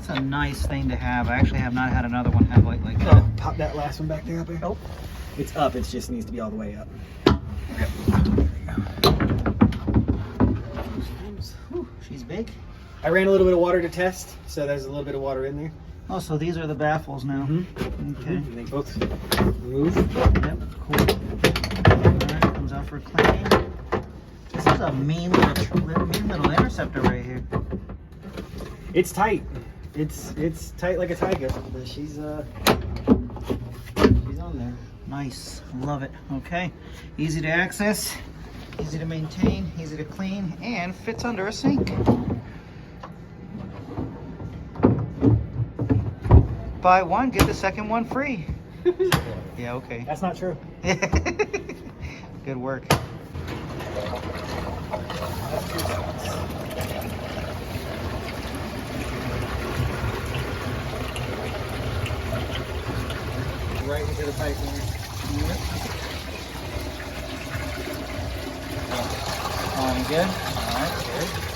That's a nice thing to have. I actually have not had another one have like that. Oh, pop that last one back there up there. Oh. It's up, it just needs to be all the way up. Whew, she's big. I ran a little bit of water to test, so there's a little bit of water in there. Oh, so these are the baffles now. Okay. And they both move. Yep, cool. Alright, comes out for cleaning. This is a mean little interceptor right here. It's tight. It's tight like a tiger. But she's on there. Nice, love it. Okay, easy to access, easy to maintain, easy to clean, and fits under a sink. Buy one, get the second one free. Yeah, okay. That's not true. Good work. Right into the pipe there. Good? All right, good.